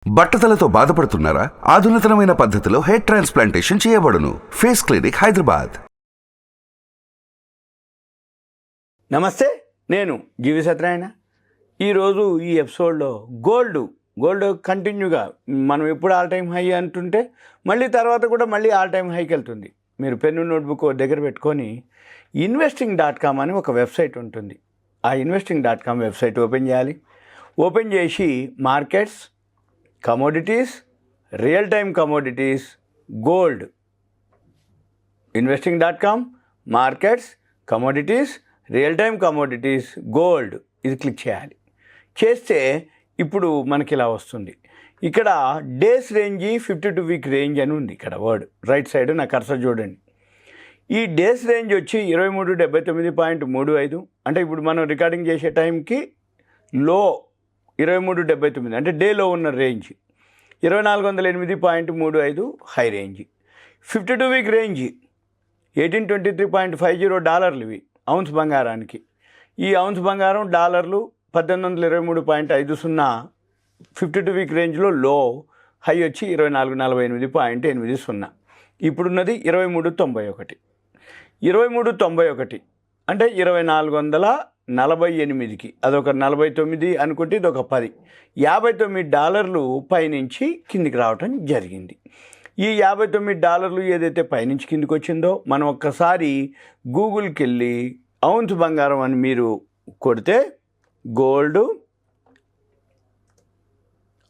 బట్టతలతో బాధపడుతున్నారా? ఆధునితనమైన పద్ధతిలో hair transplantation చేయబడును. Face clinic, Hyderabad. నమస్తే, నేను జీవి సత్యనారాయణ. ఈరోజు ఈ ఎపిసోడ్లో గోల్డ్ కంటిన్యూగా మనం ఎప్పుడు ఆల్ టైమ్ హై అంటుంటే మళ్ళీ తర్వాత కూడా మళ్ళీ ఆల్ టైమ్ హైకి వెళ్తుంది. మీరు పెన్ను నోట్బుక్ దగ్గర పెట్టుకొని investing.com అని ఒక వెబ్సైట్ ఉంటుంది. ఆ investing.com వెబ్సైట్ ఓపెన్ చేయాలి. ఓపెన్ చేసి markets, commodities, real time commodities, gold, investing.com, markets, commodities, real time commodities, gold ఇది క్లిక్ చేయాలి. చేస్తే ఇప్పుడు మనకి ఇలా వస్తుంది. ఇక్కడ డేస్ రేంజ్ 52 వీక్ రేంజ్ అని ఉంది. ఇక్కడ వర్డ్ రైట్ సైడ్ నా కర్సర్ చూడండి. ఈ డేస్ రేంజ్ వచ్చి 2379.35. అంటే ఇప్పుడు మనం రికార్డింగ్ చేసే టైంకి లో 2379 అంటే డేలో ఉన్న range. 2408.35 high range. 52 week range $1823.50 ఇవి ఔన్స్ బంగారానికి. ఈ ఔన్స్ బంగారం డాలర్లు 1823.50. 52 వీక్ రేంజ్లో లో, హై వచ్చి 2448.80. ఇప్పుడున్నది 2391. 2391 అంటే 2448కి అదొక 49 అనుకుంటే ఇదొక 10. $59 పైనుంచి కిందికి రావటం జరిగింది. ఈ $59 ఏదైతే పైనుంచి కిందికి వచ్చిందో మనం ఒక్కసారి గూగుల్కి వెళ్ళి ఔన్స్ బంగారం అని మీరు కొడితే gold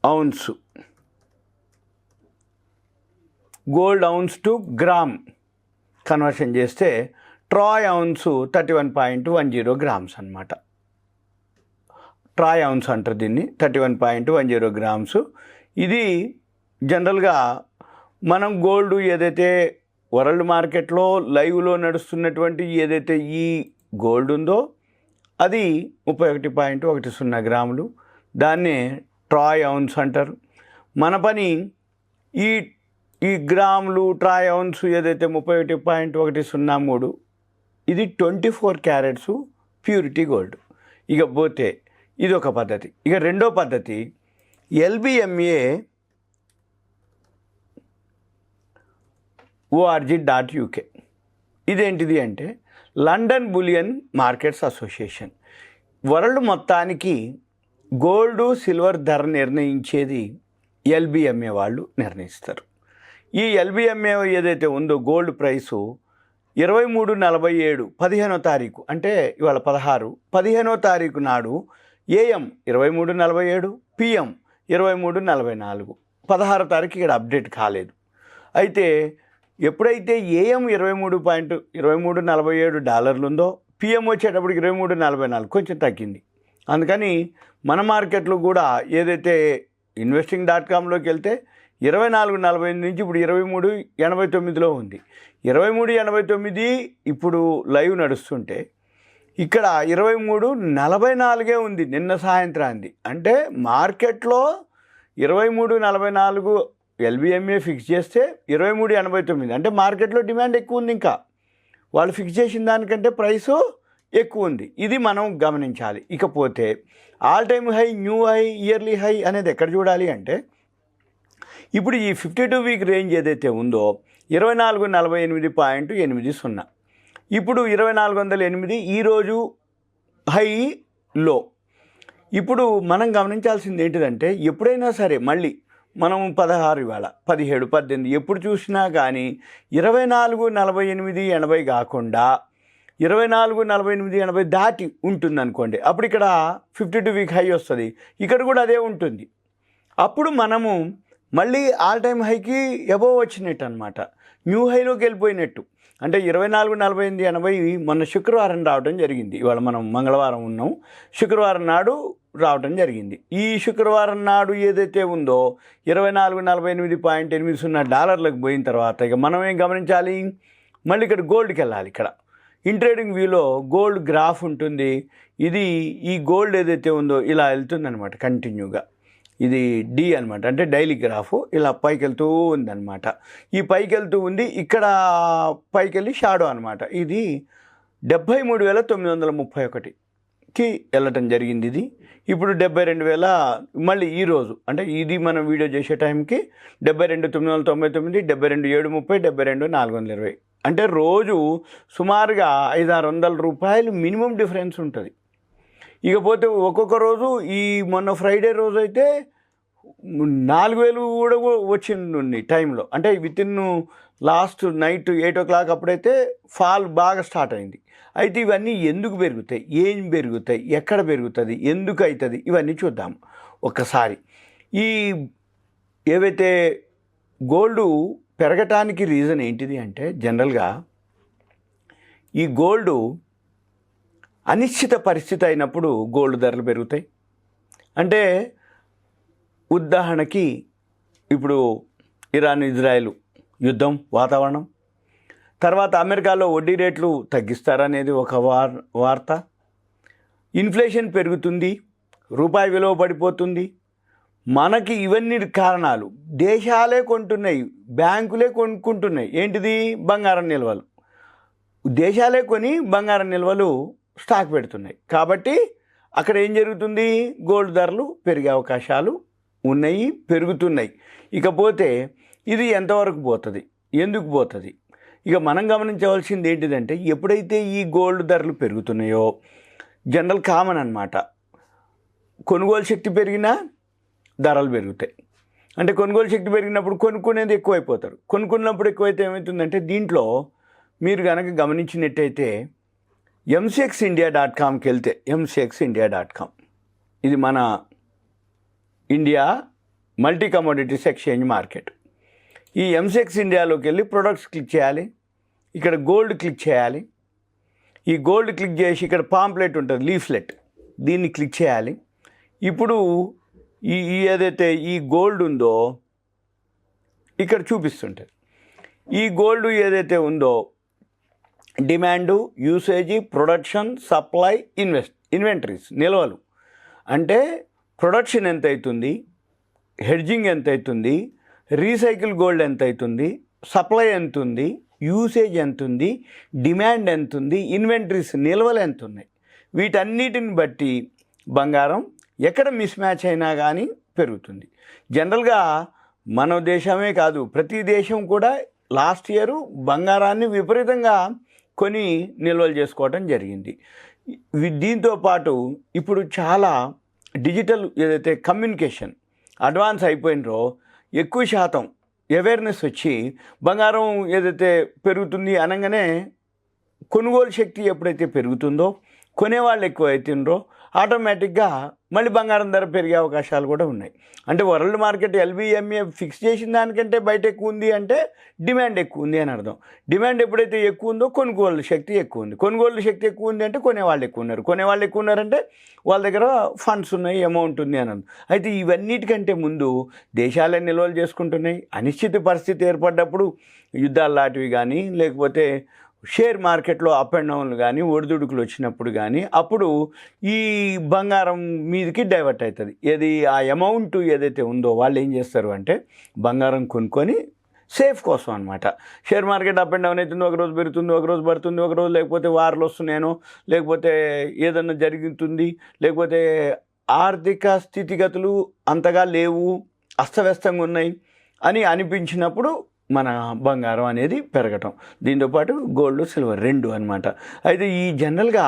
ounce to gram conversion చేస్తే ట్రాయ్ ఔన్స్ 31.10 గ్రామ్స్ అనమాట. ట్రాయ్ ఔన్స్ అంటారు దీన్ని. 31.10 గ్రామ్స్. ఇది జనరల్గా మనం గోల్డ్ ఏదైతే వరల్డ్ మార్కెట్లో లైవ్లో నడుస్తున్నటువంటి ఏదైతే ఈ గోల్డ్ ఉందో అది 31.10 గ్రాములు. దాన్నే ట్రాయ్ ఔన్స్ అంటారు. మన పని ఈ గ్రాములు ట్రాయ్ ఔన్స్ ఏదైతే 31.103 ఇది 24 క్యారెట్స్ ప్యూరిటీ గోల్డ్. ఇక పోతే ఇది ఒక పద్ధతి. ఇక రెండో పద్ధతి LBMA.org.uk. ఇదేంటిది అంటే London bullion markets association. World మొత్తానికి గోల్డ్ సిల్వర్ ధర నిర్ణయించేది LBMA వాళ్ళు నిర్ణయిస్తారు. ఈ LBMA ఏదైతే ఉందో గోల్డ్ ప్రైసు 2347 15వ తారీఖు అంటే ఇవాళ 15వ తారీఖు నాడు AM 2347, PM 2344. 16వ తారీఖు ఇక్కడ అప్డేట్ కాలేదు. అయితే ఎప్పుడైతే AM 23.2347 ఉందో PM వచ్చేటప్పటికి 2344 కొంచెం తగ్గింది. అందుకని మన మార్కెట్లో కూడా ఏదైతే investing.comలోకి వెళ్తే 2448 నుంచి ఇప్పుడు 2389లో ఉంది. 2389 ఇప్పుడు లైవ్ నడుస్తుంటే ఇక్కడ 2344 ఉంది నిన్న సాయంత్రానికి. అంటే మార్కెట్లో 2344 LBMA ఫిక్స్ చేస్తే 2389 అంటే మార్కెట్లో డిమాండ్ ఎక్కువ ఉంది. ఇంకా వాళ్ళు ఫిక్స్ చేసిన దానికంటే ప్రైసు ఎక్కువ ఉంది. ఇది మనం గమనించాలి. ఇకపోతే all time high, new high, yearly high అనేది ఎక్కడ చూడాలి అంటే ఇప్పుడు ఈ 52 వీక్ రేంజ్ ఏదైతే ఉందో 2448.80. ఇప్పుడు 2408 ఈరోజు హై, లో. ఇప్పుడు మనం గమనించాల్సింది ఏంటిదంటే ఎప్పుడైనా సరే మళ్ళీ మనం 16 ఇవాళ 17, 18 ఎప్పుడు చూసినా కానీ 2448.80 కాకుండా 2448.80 దాటి ఉంటుంది అనుకోండి. అప్పుడు ఇక్కడ 52 వీక్ హై వస్తుంది. ఇక్కడ కూడా అదే ఉంటుంది. అప్పుడు మనము మళ్ళీ ఆల్ టైమ్ హైకి అబోవ్ వచ్చినట్టు అనమాట. న్యూ హైలోకి వెళ్ళిపోయినట్టు. అంటే 2448.80 మొన్న శుక్రవారం రావడం జరిగింది. ఇవాళ మనం మంగళవారం ఉన్నాం. శుక్రవారం నాడు రావడం జరిగింది. ఈ శుక్రవారం నాడు ఏదైతే ఉందో 2448.80 పోయిన తర్వాత ఇక మనం ఏం గమనించాలి, మళ్ళీ ఇక్కడ గోల్డ్కి వెళ్ళాలి. ఇక్కడ ఇంట్రేడింగ్ వ్యూలో గోల్డ్ గ్రాఫ్ ఉంటుంది. ఇది ఈ గోల్డ్ ఏదైతే ఉందో ఇలా వెళ్తుందనమాట కంటిన్యూగా. ఇది డి అనమాట, అంటే డైలీ గ్రాఫ్ ఇలా పైకి వెళ్తూ ఉందన్నమాట. ఈ పైకి వెళ్తూ ఉంది. ఇక్కడ పైకి వెళ్ళి షాడో అనమాట. ఇది 73,931 కి వెళ్ళటం జరిగింది. ఇది ఇప్పుడు 72,000 మళ్ళీ ఈరోజు అంటే ఇది మనం వీడియో చేసే టైంకి 72,999, 72,730, 72,420. అంటే రోజు సుమారుగా 500-600 రూపాయలు మినిమం డిఫరెన్స్ ఉంటుంది. ఇకపోతే ఒక్కొక్క రోజు ఈ మొన్న ఫ్రైడే రోజు అయితే 4,000 కూడా వచ్చింది టైంలో. అంటే వితిన్ లాస్ట్ నైట్ 8 o'clock అప్పుడైతే ఫాల్ బాగా స్టార్ట్ అయింది. అయితే ఇవన్నీ ఎందుకు పెరుగుతాయి, ఏం పెరుగుతాయి, ఎక్కడ పెరుగుతుంది, ఎందుకు అవుతుంది, ఇవన్నీ చూద్దాం ఒక్కసారి. ఈ ఏవైతే గోల్డ్ పెరగటానికి రీజన్ ఏంటిది అంటే జనరల్గా ఈ గోల్డ్ అనిశ్చిత పరిస్థితి అయినప్పుడు గోల్డ్ ధరలు పెరుగుతాయి. అంటే ఉదాహరణకి ఇప్పుడు ఇరాన్ ఇజ్రాయెల్ యుద్ధం వాతావరణం, తర్వాత అమెరికాలో వడ్డీ రేట్లు తగ్గిస్తారనేది ఒక వార్త, ఇన్ఫ్లేషన్ పెరుగుతుంది, రూపాయి విలువ పడిపోతుంది. మనకి ఇవన్నీ కారణాలు దేశాలే కొంటున్నాయి, బ్యాంకులే కొనుక్కుంటున్నాయి. ఏంటిది? బంగారం నిల్వలు. దేశాలే కొని బంగారం నిల్వలు స్టాక్ పెడుతున్నాయి. కాబట్టి అక్కడ ఏం జరుగుతుంది? గోల్డ్ ధరలు పెరిగే అవకాశాలు ఉన్నాయి, పెరుగుతున్నాయి. ఇకపోతే ఇది ఎంతవరకు పోతుంది, ఎందుకు పోతుంది? ఇక మనం గమనించవలసింది ఏంటిదంటే ఎప్పుడైతే ఈ గోల్డ్ ధరలు పెరుగుతున్నాయో జనరల్ కామన్ అన్నమాట, కొనుగోలు శక్తి పెరిగినా ధరలు పెరుగుతాయి. అంటే కొనుగోలు శక్తి పెరిగినప్పుడు కొనుక్కునేది ఎక్కువైపోతారు. కొనుక్కున్నప్పుడు ఎక్కువైతే ఏమవుతుందంటే దీంట్లో మీరు కనుక గమనించినట్టయితే mcxindia.comకి వెళ్తే mcxindia.com ఇది మన India multi commodities exchange market. ఈ ఎంసెక్స్ ఇండియాలోకి వెళ్ళి ప్రొడక్ట్స్ క్లిక్ చేయాలి, ఇక్కడ గోల్డ్ క్లిక్ చేయాలి. ఈ గోల్డ్ క్లిక్ చేసి ఇక్కడ పాంప్లెట్ ఉంటుంది, లీఫ్లెట్, దీన్ని క్లిక్ చేయాలి. ఇప్పుడు ఈ ఏదైతే ఈ గోల్డ్ ఉందో ఇక్కడ చూపిస్తుంటుంది. ఈ గోల్డ్ ఏదైతే ఉందో demand, usage, production, supply, inventories, నిల్వలు. అంటే ప్రొడక్షన్ ఎంత అవుతుంది, హెడ్జింగ్ ఎంత అవుతుంది, రీసైకిల్ గోల్డ్ ఎంత అవుతుంది, సప్లై ఎంత ఉంది, యూసేజ్ ఎంత ఉంది, డిమాండ్ ఎంత ఉంది, ఇన్వెంటరీస్ నిల్వలు ఎంత ఉన్నాయి. వీటన్నిటిని బట్టి బంగారం ఎక్కడ మిస్ మ్యాచ్ అయినా కానీ పెరుగుతుంది. జనరల్గా మన దేశమే కాదు, ప్రతి దేశం కూడా లాస్ట్ ఇయర్ బంగారాన్ని విపరీతంగా కొని నిల్వలు చేసుకోవడం జరిగింది. దీంతో పాటు ఇప్పుడు చాలా డిజిటల్ ఏదైతే కమ్యూనికేషన్ అడ్వాన్స్ అయిపోయినరో ఎక్కువ శాతం అవేర్నెస్ వచ్చి బంగారం ఏదైతే పెరుగుతుంది అనగానే కొనుగోలు శక్తి ఎప్పుడైతే పెరుగుతుందో, కొనేవాళ్ళు ఎక్కువ అవుతుండ్రో ఆటోమేటిక్గా మళ్ళీ బంగారం ధర పెరిగే అవకాశాలు కూడా ఉన్నాయి. అంటే వరల్డ్ మార్కెట్ LBMA ఫిక్స్ చేసిన దానికంటే బయట ఎక్కువ ఉంది అంటే డిమాండ్ ఎక్కువ ఉంది అని అర్థం. డిమాండ్ ఎప్పుడైతే ఎక్కువ ఉందో కొనుగోలు శక్తి ఎక్కువ ఉంది, కొనుగోలు శక్తి ఎక్కువ ఉంది అంటే కొనేవాళ్ళు ఎక్కువ ఉన్నారు, కొనేవాళ్ళు ఎక్కువ ఉన్నారంటే వాళ్ళ దగ్గర ఫండ్స్ ఉన్నాయి, అమౌంట్ ఉంది అని అర్థం. అయితే ఇవన్నిటికంటే ముందు దేశాలే నిల్వలు చేసుకుంటున్నాయి. అనిశ్చిత పరిస్థితి ఏర్పడ్డప్పుడు యుద్ధాలు లాంటివి కానీ లేకపోతే షేర్ మార్కెట్లో అప్ అండ్ డౌన్లు కానీ ఒడిదుడుకులు వచ్చినప్పుడు కానీ అప్పుడు ఈ బంగారం మీదకి డైవర్ట్ అవుతుంది. ఏది ఆ అమౌంట్ ఏదైతే ఉందో వాళ్ళు ఏం చేస్తారు అంటే బంగారం కొనుక్కొని సేఫ్ కోసం అనమాట. Share market up and down అవుతుంది, ఒకరోజు పెరుగుతుంది, ఒకరోజు పడుతుంది, ఒకరోజు లేకపోతే వార్లు వస్తున్నాయనో లేకపోతే ఏదన్నా జరుగుతుంది, లేకపోతే ఆర్థిక స్థితిగతులు అంతగా లేవు, అస్తవ్యస్తంగా ఉన్నాయి అని అనిపించినప్పుడు మన బంగారం అనేది పెరగటం. దీంతోపాటు గోల్డ్, సిల్వర్ రెండు అనమాట. అయితే ఈ జనరల్గా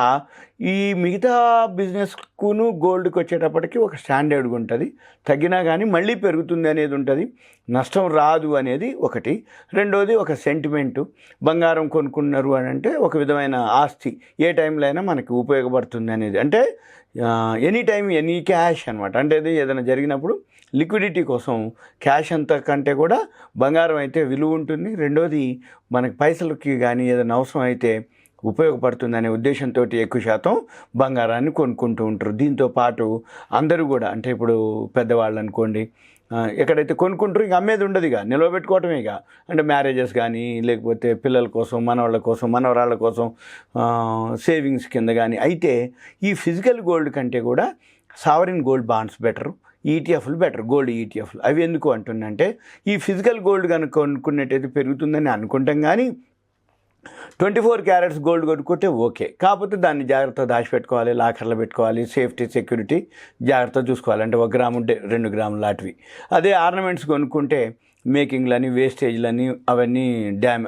ఈ మిగతా బిజినెస్కును గోల్డ్కి వచ్చేటప్పటికి ఒక స్టాండర్డ్గా ఉంటుంది, తగ్గినా కానీ మళ్ళీ పెరుగుతుంది అనేది ఉంటుంది, నష్టం రాదు అనేది ఒకటి. రెండోది ఒక సెంటిమెంటు, బంగారం కొనుక్కున్నారు అని అంటే ఒక విధమైన ఆస్తి, ఏ టైంలో అయినా మనకి ఉపయోగపడుతుంది అనేది. అంటే ఎనీ టైం ఎనీ క్యాష్ అనమాట. అంటే అది ఏదైనా జరిగినప్పుడు లిక్విడిటీ కోసం క్యాష్ అంతకంటే కూడా బంగారం అయితే విలువ ఉంటుంది. రెండోది మనకి పైసలకి కానీ ఏదైనా అవసరం అయితే ఉపయోగపడుతుంది అనే ఉద్దేశంతో ఎక్కువ శాతం బంగారాన్ని కొనుక్కుంటూ ఉంటారు. దీంతో పాటు అందరూ కూడా అంటే ఇప్పుడు పెద్దవాళ్ళు అనుకోండి, ఎక్కడైతే కొనుక్కుంటారో ఇక అమ్మేది ఉండదు, ఇక నిలవబెట్టుకోవటమే. ఇక అంటే మ్యారేజెస్ కానీ లేకపోతే పిల్లల కోసం, మనవాళ్ళ కోసం, మనవరాళ్ళ కోసం సేవింగ్స్ కింద కానీ. అయితే ఈ ఫిజికల్ గోల్డ్ కంటే కూడా సావరిన్ గోల్డ్ బాండ్స్ బెటరు, ఈటీఎఫ్లు బెటర్, గోల్డ్ ఈటీఎఫ్లు. అవి ఎందుకు అంటున్నంటే ఈ ఫిజికల్ గోల్డ్ కనుక కొనుక్కున్నట్టయితే పెరుగుతుందని అనుకుంటాం, కానీ 24 క్యారెట్స్ గోల్డ్ కొనుక్కుంటే ఓకే. కాకపోతే దాన్ని జాగ్రత్తగా దాచిపెట్టుకోవాలి, లాకర్లో పెట్టుకోవాలి, సేఫ్టీ సెక్యూరిటీ జాగ్రత్తగా చూసుకోవాలి. అంటే 1 గ్రాము 2 గ్రాములు లాంటివి. అదే ఆర్నమెంట్స్ కొనుక్కుంటే మేకింగ్లని, వేస్టేజ్లని అవన్నీ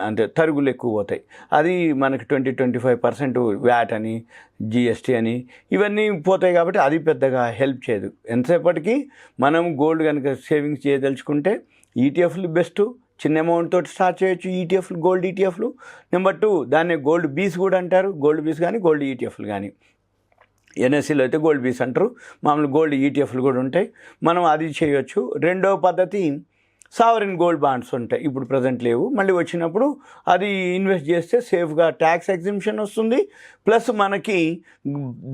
అంటే తరుగులు ఎక్కువ పోతాయి. అది మనకి 20-25% వ్యాట్ అని, జిఎస్టీ అని ఇవన్నీ పోతాయి కాబట్టి అది పెద్దగా హెల్ప్ చేయదు. ఎంతసేపటికి మనం గోల్డ్ కనుక సేవింగ్స్ చేయదలుచుకుంటే ఈటీఎఫ్లు బెస్ట్. చిన్న అమౌంట్ తోటి స్టార్ట్ చేయొచ్చు ఈటీఎఫ్లు, గోల్డ్ ఈటీఎఫ్లు. నెంబర్ 2 దాన్ని గోల్డ్ బీస్ కూడా అంటారు. గోల్డ్ బీస్ కానీ గోల్డ్ ఈటీఎఫ్లు కానీ, ఎన్ఎస్సీలో అయితే గోల్డ్ బీస్ అంటారు, మామూలు గోల్డ్ ఈటీఎఫ్లు కూడా ఉంటాయి. మనం అది చేయొచ్చు. రెండవ పద్ధతి సావరిన్ గోల్డ్ బాండ్స్ ఉంటాయి. ఇప్పుడు ప్రజెంట్ లేవు, మళ్ళీ వచ్చినప్పుడు అది ఇన్వెస్ట్ చేస్తే సేఫ్గా ట్యాక్స్ ఎగ్జింప్షన్ వస్తుంది. ప్లస్ మనకి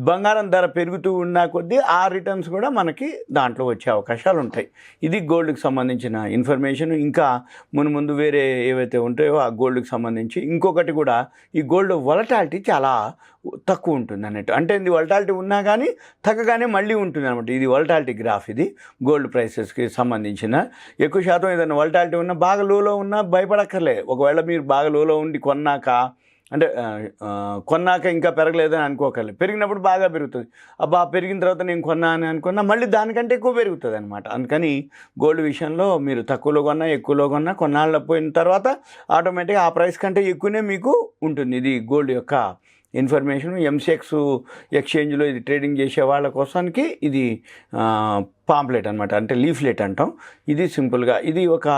బంగారం ధర పెరుగుతూ ఉన్న కొద్దీ ఆ రిటర్న్స్ కూడా మనకి దాంట్లో వచ్చే అవకాశాలు ఉంటాయి. ఇది గోల్డ్కి సంబంధించిన ఇన్ఫర్మేషన్. ఇంకా ముందు వేరే ఏవైతే ఉంటాయో ఆ గోల్డ్కి సంబంధించి ఇంకొకటి కూడా, ఈ గోల్డ్ వొలటాలిటీ చాలా తక్కువ ఉంటుంది అన్నట్టు. అంటే ఇది వొలటాలిటీ ఉన్నా కానీ తగ్గగానే మళ్ళీ ఉంటుంది అనమాట. ఇది వొలటాలిటీ గ్రాఫ్. ఇది గోల్డ్ ప్రైసెస్కి సంబంధించిన. ఎక్కువ శాతం ఏదైనా వొలటాలిటీ ఉన్నా, బాగా లోలో ఉన్నా భయపడక్కర్లే. ఒకవేళ మీరు బాగా లోలో ఉండి కొన్నాక, అంటే కొన్నాక ఇంకా పెరగలేదని అనుకోకర్లేదు. పెరిగినప్పుడు బాగా పెరుగుతుంది. అబ్బా పెరిగిన తర్వాత నేను కొన్నా అని అనుకున్నా మళ్ళీ దానికంటే ఎక్కువ పెరుగుతుంది అనమాట. అందుకని గోల్డ్ విషయంలో మీరు తక్కువలో కొన్నా, ఎక్కువలో కొన్నా, కొన్నాళ్ళు పోయిన తర్వాత ఆటోమేటిక్గా ఆ ప్రైస్ కంటే ఎక్కువనే మీకు ఉంటుంది. ఇది గోల్డ్ యొక్క ఇన్ఫర్మేషన్. ఎంసీఎక్స్ ఎక్స్చేంజ్లో ఇది ట్రేడింగ్ చేసే వాళ్ళ కోసానికి ఇది పాంప్లెట్ అనమాట, అంటే లీఫ్లెట్ అంటాం. ఇది సింపుల్గా ఇది ఒక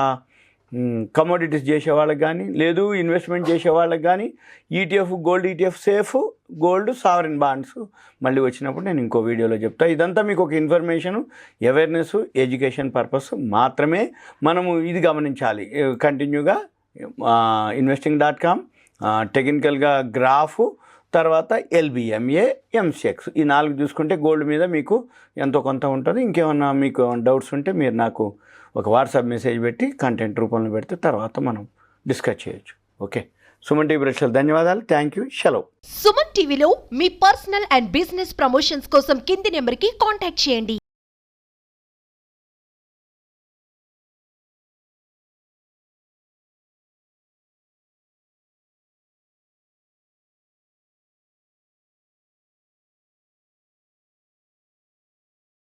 కమోడిటీస్ చేసే వాళ్ళకి కానీ, లేదు ఇన్వెస్ట్మెంట్ చేసే వాళ్ళకి కానీ ETF, gold ETF safe, gold sovereign bonds మళ్ళీ వచ్చినప్పుడు నేను ఇంకో వీడియోలో చెప్తాను. ఇదంతా మీకు ఒక ఇన్ఫర్మేషను, అవేర్నెస్, ఎడ్యుకేషన్ పర్పస్ మాత్రమే. మనము ఇది గమనించాలి కంటిన్యూగా. investing.com, టెక్నికల్గా గ్రాఫ్, తర్వాత ఎల్బిఎంఏ, ఎంసీఎక్స్, ఈ 4 చూసుకుంటే గోల్డ్ మీద మీకు ఎంతో కొంత ఉంటుంది. ఇంకేమన్నా మీకు డౌట్స్ ఉంటే మీరు నాకు ఒక వాట్సాప్ మెసేజ్ పెట్టి కంటెంట్ రూపంలో పెడితే తర్వాత మనం డిస్కస్ చేయొచ్చు. ఓకే, సుమన్ టీవీ ప్రేక్షకులు ధన్యవాదాలు. Thank you. సెలవు. సుమన్ టీవీలో మీ పర్సనల్ అండ్ బిజినెస్ ప్రమోషన్స్ కోసం కింది నెంబర్కి కాంటాక్ట్ చేయండి.